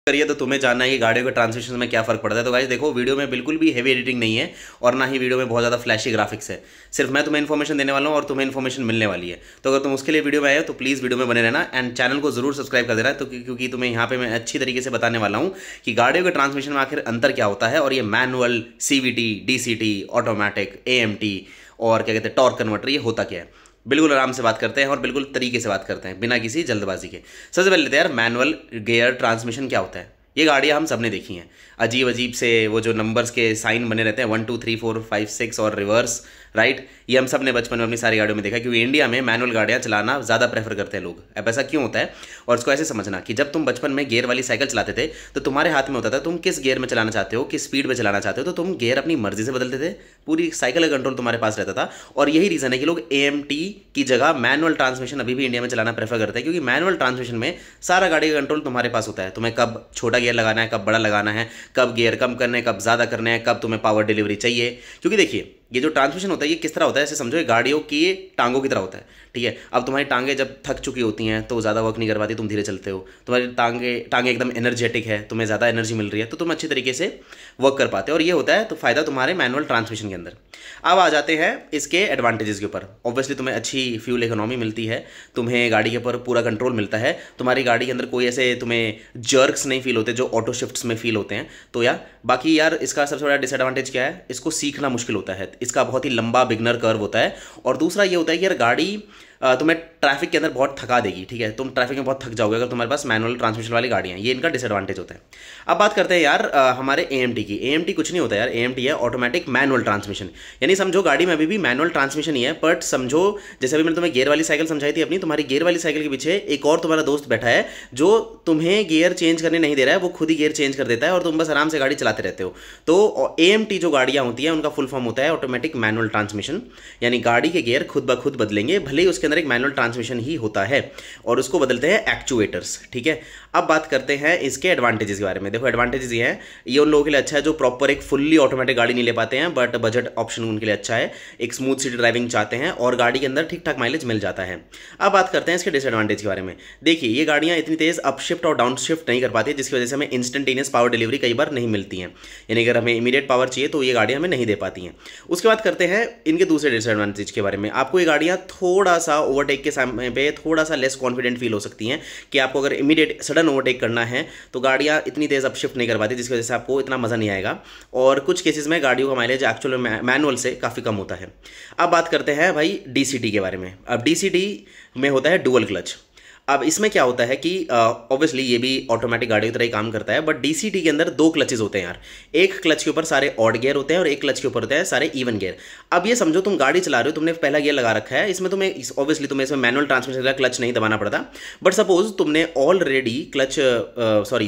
करिए तो तुम्हें जानना है कि गाड़ियों के ट्रांसमिशन में क्या फ़र्क पड़ता है। तो गाइस देखो, वीडियो में बिल्कुल भी हेवी एडिटिंग नहीं है और ना ही वीडियो में बहुत ज़्यादा फ्लैशी ग्राफिक्स है। सिर्फ मैं तुम्हें इन्फॉर्मेशन देने वाला हूँ और तुम्हें इन्फॉर्मेशन मिलने वाली है। तो अगर तुम उसके लिए वीडियो में आए हो तो प्लीज़ वीडियो में बने रहना एंड चैनल को जरूर सब्सक्राइब कर देना। तो क्योंकि तुम्हें यहाँ पे मैं अच्छी तरीके से बताने वाला हूँ कि गाड़ियों के ट्रांसमिशन में आखिर अंतर क्या होता है और ये manual, CVT, DCT, automatic, AMT और क्या कहते हैं टॉर्क कन्वर्टर, ये होता क्या है। बिल्कुल आराम से बात करते हैं और बिल्कुल तरीके से बात करते हैं बिना किसी जल्दबाजी के। सबसे पहले तो यार मैनुअल गियर ट्रांसमिशन क्या होता है। ये गाड़ियाँ हम सबने देखी हैं, अजीब अजीब से वो जो नंबर्स के साइन बने रहते हैं 1 2 3 4 5 6 और रिवर्स, राइट। ये हम सब ने बचपन में अपनी सारी गाड़ियों में देखा, क्योंकि इंडिया में मैनुअल गाड़ियाँ चलाना ज़्यादा प्रेफर करते हैं लोग। अब ऐसा क्यों होता है, और इसको ऐसे समझना कि जब तुम बचपन में गियर वाली साइकिल चलाते थे तो तुम्हारे हाथ में होता था तुम किस गियर में चलाना चाहते हो, किस स्पीड में चलाना चाहते हो, तो तुम गियर अपनी मर्जी से बदलते थे। पूरी साइकिल का कंट्रोल तुम्हारे पास रहता था। और यही रीज़न है कि लोग AMT की जगह मैनुअल ट्रांसमिशन अभी भी इंडिया में चलाना प्रेफर करते हैं, क्योंकि मैनुअल ट्रांसमिशन में सारा गाड़ी का कंट्रोल तुम्हारे पास होता है। तुम्हें कब छोटा गियर लगाना है, कब बड़ा लगाना है, कब गियर कम करने हैं, कब ज़्यादा करने हैं, कब तुम्हें पावर डिलीवरी चाहिए। क्योंकि देखिए, ये जो ट्रांसमिशन होता है ये किस तरह होता है, ऐसे समझो ये गाड़ियों की टांगों की तरह होता है, ठीक है। अब तुम्हारी टांगें जब थक चुकी होती हैं तो ज़्यादा वर्क नहीं कर पाती, तुम धीरे चलते हो। तुम्हारी टांगें एकदम एनर्जेटिक है, तुम्हें ज़्यादा एनर्जी मिल रही है, तो तुम अच्छी तरीके से वर्क कर पाते हो। और ये होता है तो फ़ायदा तुम्हारे मैनुअल ट्रांसमिशन के अंदर। अब आ जाते हैं इसके एडवांटेजेस के ऊपर। ऑब्वियसली तुम्हें अच्छी फ्यूल इकोनॉमी मिलती है, तुम्हें गाड़ी के ऊपर पूरा कंट्रोल मिलता है, तुम्हारी गाड़ी के अंदर कोई ऐसे तुम्हें जर्क्स नहीं फील होते जो ऑटो शिफ्ट्स में फील होते हैं। तो यार बाकी यार इसका सबसे बड़ा डिसएडवांटेज क्या है, इसको सीखना मुश्किल होता है, इसका बहुत ही लंबा बिगनर कर्व होता है। और दूसरा ये होता है कि यार गाड़ी तुम्हें ट्रैफिक के अंदर बहुत थका देगी, ठीक है। तुम ट्रैफिक में बहुत थक जाओगे अगर तुम्हारे पास मैनुअल ट्रांसमिशन वाली गाड़ियाँ हैं, ये इनका डिसएडवांटेज होता है। अब बात करते हैं यार हमारे AMT की। AMT कुछ नहीं होता यार, AMT है ऑटोमेटिक मैनुअल ट्रांसमिशन। यानी समझो गाड़ी में अभी भी मैनुअल ट्रांसमिशन ही है, बट समझो जैसे अभी मैंने तुम्हें गियर वाली साइकिल समझाई थी अपनी, तुम्हारी गियर वाली साइकिल के पीछे एक और तुम्हारा दोस्त बैठा है जो तुम्हें गियर चेंज करने नहीं दे रहा है, वो खुद ही गियर चेंज कर देता है और तुम बस आराम से गाड़ी चलाते रहते हो। तो AMT जो गाड़ियाँ होती हैं उनका फुल फॉर्म होता है ऑटोमेटिक मैनुअल ट्रांसमिशन, यानी गाड़ी के गियर खुद ब खुद बदलेंगे, भले ही उसके अंदर एक मैनुअल ट्रांसमिशन ही होता है, और उसको बदलते हैं एक्चुएटर्स, ठीक है। अब बात करते हैं इसके एडवांटेजेस के बारे में। देखो एडवांटेजेस ये हैं, ये उन लोगों के लिए अच्छा है जो प्रॉपर एक फुल्ली ऑटोमेटिक गाड़ी नहीं ले पाते हैं, बट बजट ऑप्शन उनके लिए अच्छा है, एक स्मूथ सिटी ड्राइविंग चाहते हैं और गाड़ी के अंदर ठीक ठाक माइलेज मिल जाता है। अब बात करते हैं इसके डिसएडवांटेज के बारे में। देखिए ये गाड़ियाँ इतनी तेज अप शिफ्ट और डाउन शिफ्ट नहीं कर पाती, जिसकी वजह से हमें इंस्टेंटेनियस पावर डिलीवरी कई बार नहीं मिलती है, यानी अगर हमें इमीडिएट पावर चाहिए तो ये गाड़ियाँ हमें नहीं दे पाती हैं। उसके बाद करते हैं इनके दूसरे डिसएडवांटेज के बारे में। आपको ये गाड़ियाँ थोड़ा सा ओवरटेक के समय पे थोड़ा सा लेस कॉन्फिडेंट फील हो सकती हैं, कि आपको अगर इमीडिएट सडन ओवरटेक करना है तो गाड़ियाँ इतनी तेज़ अप शिफ्ट नहीं कर पाती, जिसकी वजह से आपको इतना मज़ा नहीं आएगा। और कुछ केसेस में गाड़ियों का माइलेज एक्चुअल में मैनुअल से काफ़ी कम होता है। अब बात करते हैं भाई DCT के बारे में। अब DCT में होता है डुअल क्लच। अब इसमें क्या होता है कि ऑब्वियसली ये भी ऑटोमेटिक गाड़ी की तरह ही काम करता है, बट DCT के अंदर 2 क्लचेस होते हैं यार। एक क्लच के ऊपर सारे ऑड गियर होते हैं और एक क्लच के ऊपर होते हैं सारे इवन गियर। अब ये समझो तुम गाड़ी चला रहे हो, तुमने पहला गियर लगा रखा है, इसमें तुम्हें ऑब्वियसली तुम्हें इसमें मैनुअल ट्रांसमिशन का क्लच नहीं दबाना पड़ता, बट सपोज तुमने ऑलरेडी क्लच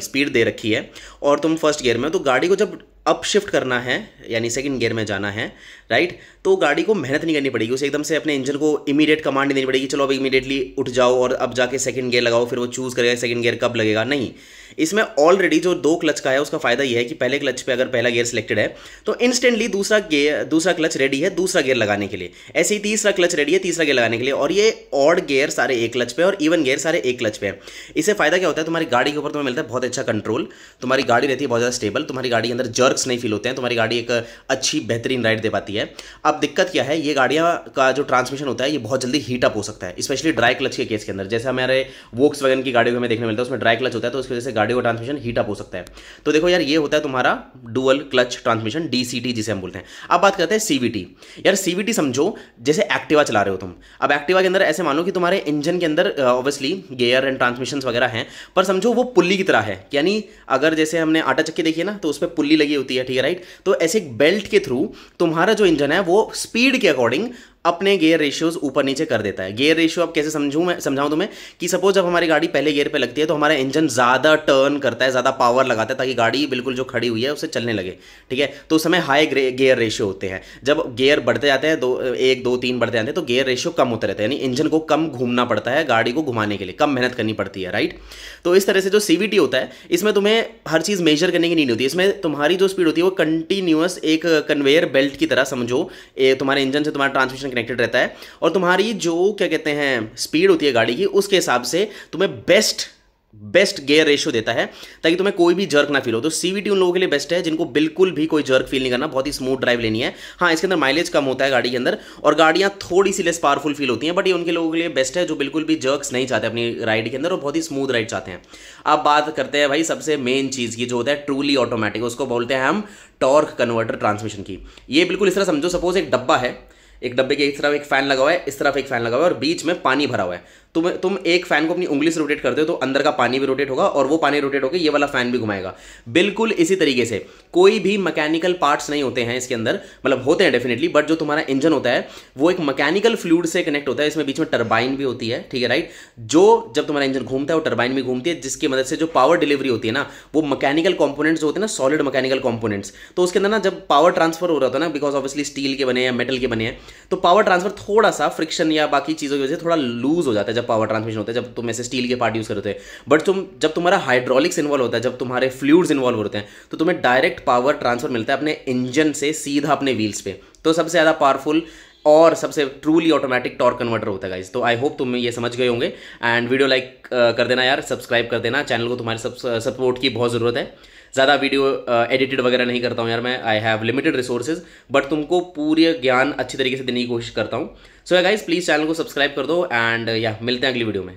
स्पीड दे रखी है और तुम फर्स्ट गियर में, तो गाड़ी को जब अप शिफ्ट करना है यानी सेकंड गियर में जाना है, राइट, तो गाड़ी को मेहनत नहीं करनी पड़ेगी, उसे एकदम से अपने इंजन को इमीडिएट कमांड नहीं देनी पड़ेगी, चलो अब इमीडिएटली उठ जाओ और अब जाके सेकंड गियर लगाओ, फिर वो चूज़ करेगा सेकंड गियर कब लगेगा। नहीं, इसमें ऑलरेडी जो 2 क्लच का है उसका फायदा यह है कि पहले क्लच पे अगर पहला गियर सिलेक्टेड है तो इंस्टेंटली दूसरा क्लच रेडी है दूसरा गियर लगाने के लिए, ऐसे ही तीसरा क्लच रेडी है तीसरा गियर लगाने के लिए। और ये ऑड गियर सारे एक क्लच पे और इवन गियर सारे एक क्लच पे है। इससे फायदा क्या होता है, तुम्हारी गाड़ी के ऊपर तुम्हें मिलता है बहुत अच्छा कंट्रोल, तुम्हारी गाड़ी रहती है बहुत ज़्यादा स्टेबल, तुम्हारी गाड़ी के अंदर जर्क्स नहीं फील होते हैं, तुम्हारी गाड़ी एक अच्छी बेहतरीन राइड दे पाती है। अब दिक्कत क्या है, ये गाड़ियाँ का जो ट्रांसमिशन होता है ये बहुत जल्दी हीट अप हो सकता है, स्पेशली ड्राई क्लच के केस के अंदर। जैसे हमारे वोक्सवैगन की गाड़ियों में हमें देखने मिलता है उसमें ड्राई क्लच होता है, तो उसकी वजह से गाड़ी का ट्रांसमिशन हीट अप हो सकता है। तो देखो यार ये होता है तुम्हारा डुअल क्लच ट्रांसमिशन DCT जिसे हम बोलते हैं। अब बात करते हैं CVT। यार CVT समझो जैसे एक्टिवा चला रहे हो तुम। अब एक्टिवा के अंदर ऐसे मानो कि तुम्हारे इंजन के अंदर ऑब्वियसली गियर एंड ट्रांसमिशन वगैरह हैं, पर समझो वो पुल्ली की तरह है, यानी अगर जैसे हमने आटा चक्की देखी है ना तो उस पर पुल्ली लगी होती है, ठीक है, राइट। तो ऐसे एक बेल्ट के थ्रू तुम्हारा जो इंजन है वो स्पीड के अकॉर्डिंग अपने गियर रेशियोज ऊपर नीचे कर देता है। गियर रेशियो अब कैसे समझाऊं तुम्हें, कि सपोज जब हमारी गाड़ी पहले गियर पे लगती है तो हमारा इंजन ज़्यादा टर्न करता है, ज़्यादा पावर लगाता है ताकि गाड़ी बिल्कुल जो खड़ी हुई है उससे चलने लगे, ठीक है। तो उस समय हाई गियर रेशियो होते हैं। जब गियर बढ़ते जाते हैं 1 2 3 बढ़ते जाते हैं तो गियर रेशियो कम होता रहता है, यानी इंजन को कम घूमना पड़ता है गाड़ी को घुमाने के लिए, कम मेहनत करनी पड़ती है, राइट। तो इस तरह से जो CVT होता है इसमें तुम्हें हर चीज़ मेजर करने की नीड होती है। इसमें तुम्हारी जो स्पीड होती है वो कंटिन्यूअस एक कन्वेयर बेल्ट की तरह समझो, तुम्हारे इंजन से तुम्हारा ट्रांसमिशन कनेक्टेड रहता है और तुम्हारी जो क्या कहते हैं स्पीड होती है गाड़ी की, उसके हिसाब से तुम्हें बेस्ट बेस्ट गियर रेशियो देता है ताकि तुम्हें कोई भी जर्क ना फील हो। तो सीवीटी उन लोगों के लिए बेस्ट है जिनको बिल्कुल भी कोई जर्क फील नहीं करना, बहुत ही स्मूथ ड्राइव लेनी है। हाँ, इसके अंदर माइलेज कम होता है गाड़ी के अंदर और गाड़ियां थोड़ी सी लेस पावरफुल फील होती हैं, बट ये उनके लोगों के लिए बेस्ट है जो बिल्कुल भी जर्क्स नहीं चाहते अपनी राइड के अंदर और बहुत ही स्मूथ राइड चाहते हैं। अब बात करते हैं भाई सबसे मेन चीज़ की जो होता है ट्रूली ऑटोमेटिक, उसको बोलते हैं हम टॉर्क कन्वर्टर ट्रांसमिशन की। ये बिल्कुल इस तरह समझो, सपोज एक डब्बा है, एक डब्बे के इस तरफ एक फैन लगा हुआ है, इस तरफ एक फैन लगा हुआ है और बीच में पानी भरा हुआ है। तुम एक फैन को अपनी उंगली से रोटेट करते हो तो अंदर का पानी भी रोटेट होगा और वो पानी रोटेट होकर ये वाला फैन भी घुमाएगा। बिल्कुल इसी तरीके से कोई भी मैकेनिकल पार्ट्स नहीं होते हैं इसके अंदर, मतलब होते हैं डेफिनेटली, बट जो तुम्हारा इंजन होता है वो एक मैकेनिकल फ्लूइड से कनेक्ट होता है। इसमें बीच में टरबाइन भी होती है, ठीक है, राइट। जो जब तुम्हारा इंजन घूमता है वो टरबाइन भी घूमती है, जिसकी मदद से जो पावर डिलीवरी होती है ना, वो मैकेनिकल कंपोनेंट्स जो होते हैं ना, सॉलिड मैकेनिकल कंपोनेंट्स, तो उसके अंदर ना जब पावर ट्रांसफर हो रहा होता है ना, बिकॉज ऑब्वियसली स्टील के बने हैं, मेटल के बने हैं, तो पावर ट्रांसफर थोड़ा सा फ्रिक्शन या बाकी चीज़ों की वजह से थोड़ा लूज हो जाता है जब पावर ट्रांसमिशन होता है, जब तुम ऐसे स्टील के पार्ट यूज करते हैं। बट जब तुम्हारा हाइड्रोलिक्स इन्वॉल्व होता है, जब तुम्हारे फ्लूइड्स इन्वॉल्व होते हैं, तो तुम्हें डायरेक्ट पावर ट्रांसफर मिलता है अपने इंजन से सीधा अपने व्हील्स पे। तो सबसे ज़्यादा पावरफुल और सबसे ट्रूली ऑटोमेटिक टॉर्क कन्वर्टर होता है गाइस। तो आई होप तुम ये समझ गए होंगे एंड वीडियो लाइक कर देना यार, सब्सक्राइब कर देना, चैनल को तुम्हारे सपोर्ट की बहुत ज़रूरत है। ज़्यादा वीडियो एडिटेड वगैरह नहीं करता हूँ यार मैं, I have limited resources, but तुमको पूरे ज्ञान अच्छी तरीके से देने की कोशिश करता हूँ। सो गाइस प्लीज़ चैनल को सब्सक्राइब कर दो एंड या मिलते हैं अगली वीडियो में।